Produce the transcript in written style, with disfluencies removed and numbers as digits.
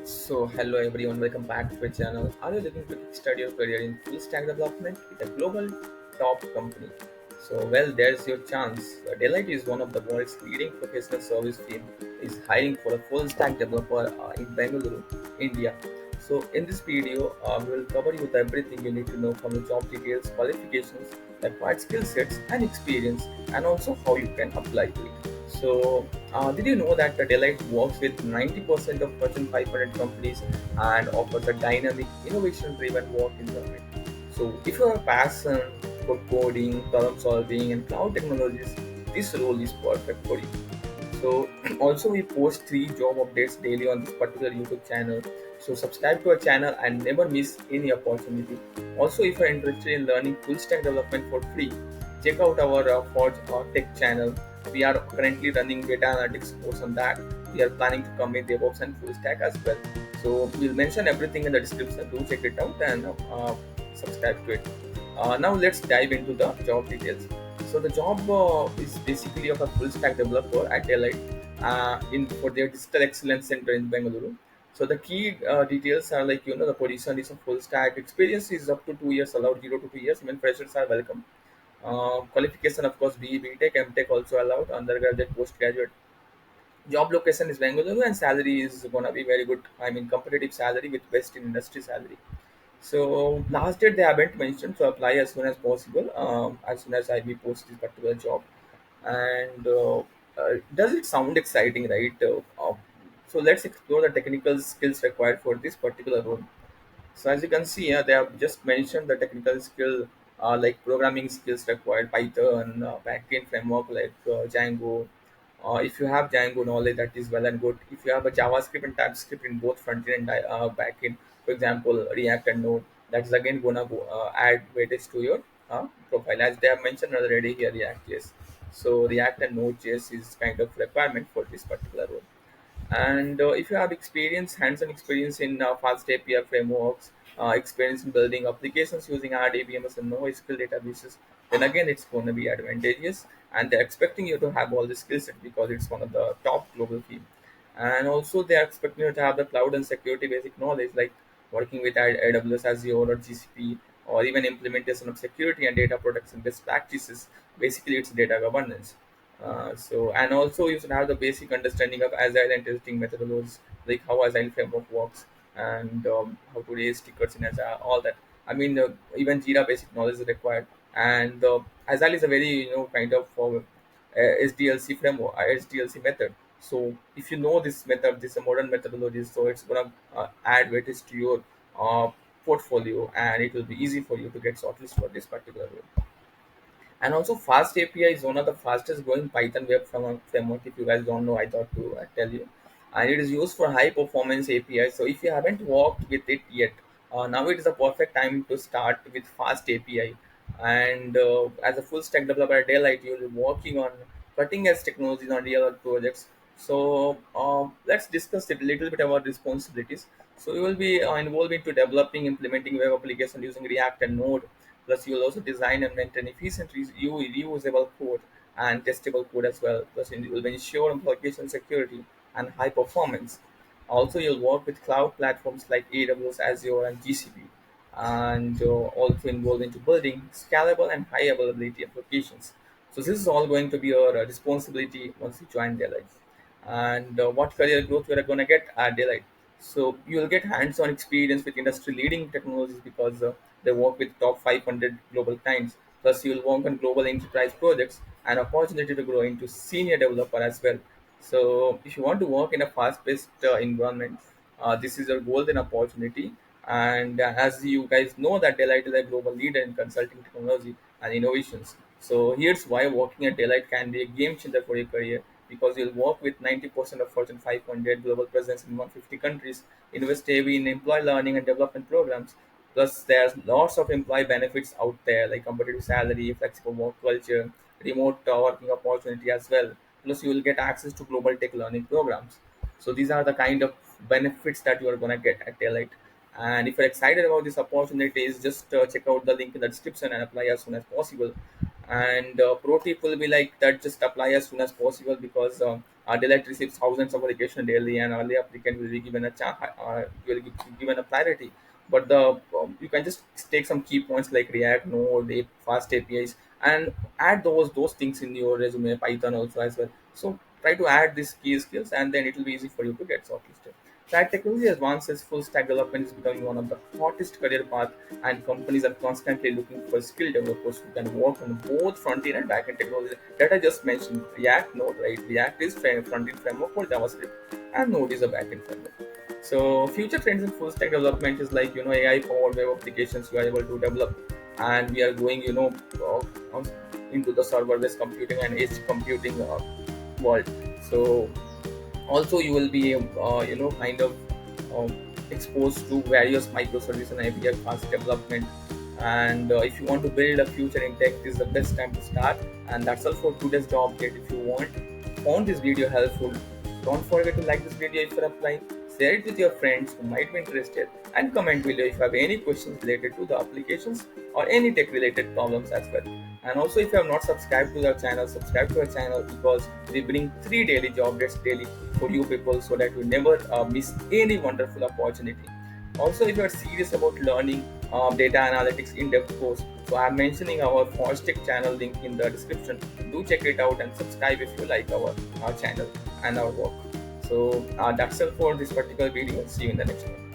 Hello everyone, welcome back to the channel. Are you looking to kickstart your career in full stack development with a global top company? There's your chance. Deloitte is one of the world's leading professional service firm. Is hiring for a full stack developer in Bengaluru, India. In this video, we will cover you with everything you need to know from the job details, qualifications, required skill sets, and experience, and also how you can apply to it. Did you know that the Deloitte works with 90% of Fortune 500 companies and offers a dynamic, innovation-driven work environment? If you have a passion for coding, problem solving, and cloud technologies, this role is perfect for you. So, also we post 3 job updates daily on this particular YouTube channel. So, subscribe to our channel and never miss any opportunity. Also, if you're interested in learning full stack development for free, check out our Forge Tech channel. We are currently running data analytics course on that. We are planning to come in DevOps and full stack as well. So, we'll mention everything in the description. Do check it out and subscribe to it. Now, let's dive into the job details. So the job is basically of a full stack developer at Deloitte in for their digital excellence center in Bengaluru. So the key details are like the position is a full stack. Experience is up to 2 years allowed, 0 to 2 years. Even freshers are welcome. Qualification of course B.Tech, M.Tech also allowed. Undergraduate, postgraduate. Job location is Bengaluru and salary is gonna be very good. I mean competitive salary with best in industry salary. So last date they haven't mentioned, so apply as soon as possible. As soon as I will post this particular job, and does it sound exciting, right? So let's explore the technical skills required for this particular role. So as you can see, they have just mentioned the technical skill like programming skills required, Python, backend framework like Django. If you have Django knowledge, that is well and good. If you have a JavaScript and TypeScript in both front end and backend, for example, React and Node, that is again gonna add weightage to your profile. As they have mentioned already here, React.js. So React and Node.js is kind of requirement for this particular role. And if you have hands-on experience in FastAPI frameworks, experience in building applications using RDBMS and NoSQL databases, then again it's going to be advantageous. And they're expecting you to have all the skill set because it's one of the top global team. And also they're expecting you to have the cloud and security basic knowledge like working with AWS, Azure, or GCP, or even implementation of security and data protection best practices. Basically, it's data governance. And also you should have the basic understanding of Agile and testing methodologies, like how Agile framework works and how to raise tickets in Agile, all that. I mean, even Jira basic knowledge is required. And Agile is a very, kind of SDLC framework, SDLC method. So if you know this method, this is a modern methodology, so it's gonna add weightage to your uh, portfolio, and it will be easy for you to get shortlisted for this particular role. And also, FastAPI is one of the fastest growing Python web framework. If you guys don't know, I thought to tell you. And it is used for high performance API. So if you haven't worked with it yet, now it is a perfect time to start with FastAPI. And as a full stack developer at Daylight, you'll be working on cutting edge technologies on real world projects. So let's discuss a little bit about responsibilities. So you will be involved into developing, implementing web application using React and Node. Plus, you'll also design and maintain efficient, reusable code and testable code as well. Plus, you will ensure application security and high performance. Also, you'll work with cloud platforms like AWS, Azure, and GCP, and also involved into building scalable and high availability applications. So, this is all going to be your responsibility once you join Daylight. And what career growth you are going to get at Daylight. So you'll get hands-on experience with industry-leading technologies because they work with top 500 global clients. Plus, you'll work on global enterprise projects and opportunity to grow into senior developer as well. So if you want to work in a fast-paced environment, this is a golden opportunity. And as you guys know, that Deloitte is a global leader in consulting technology and innovations. So here's why working at Deloitte can be a game changer for your career because you'll work with 90% of Fortune 500 global presence in 150 countries, invest heavy in employee learning and development programs. Plus, there's lots of employee benefits out there like competitive salary, flexible work culture, remote working opportunity as well. Plus, you will get access to global tech learning programs. So these are the kind of benefits that you are gonna get at Daylight. And if you're excited about these opportunities, just check out the link in the description and apply as soon as possible. And pro tip will be like that, just apply as soon as possible, because Deloitte receives thousands of applications daily, and early applicant will be given a will be given a priority. But the you can just take some key points like React, Node, fast APIs, and add those things in your resume. Python also as well. So try to add these key skills, and then it will be easy for you to get shortlisted. That technology advances, full stack development is becoming one of the hottest career paths, and companies are constantly looking for skilled developers who can work on both front-end and back-end technology that I just mentioned. React, Node, right? React is front-end framework for JavaScript, and Node is a back-end framework. So future trends in full stack development is like AI powered web applications you are able to develop, and we are going into the server-based computing and edge computing world. So also you will be kind of um, exposed to various microservices and API fast development. And if you want to build a future in tech, this is the best time to start. And that's all for today's job update. If you found this video helpful, don't forget to like this video if you're applying, share it with your friends who might be interested, and comment below if you have any questions related to the applications or any tech related problems as well. And also, if you have not subscribed to our channel, subscribe to our channel, because we bring 3 daily job updates daily for you people, so that you never miss any wonderful opportunity. Also, if you are serious about learning data analytics in-depth course, so I'm mentioning our FastAPI channel link in the description. Do check it out and subscribe if you like our channel and our work. So that's all for this particular video. See you in the next one.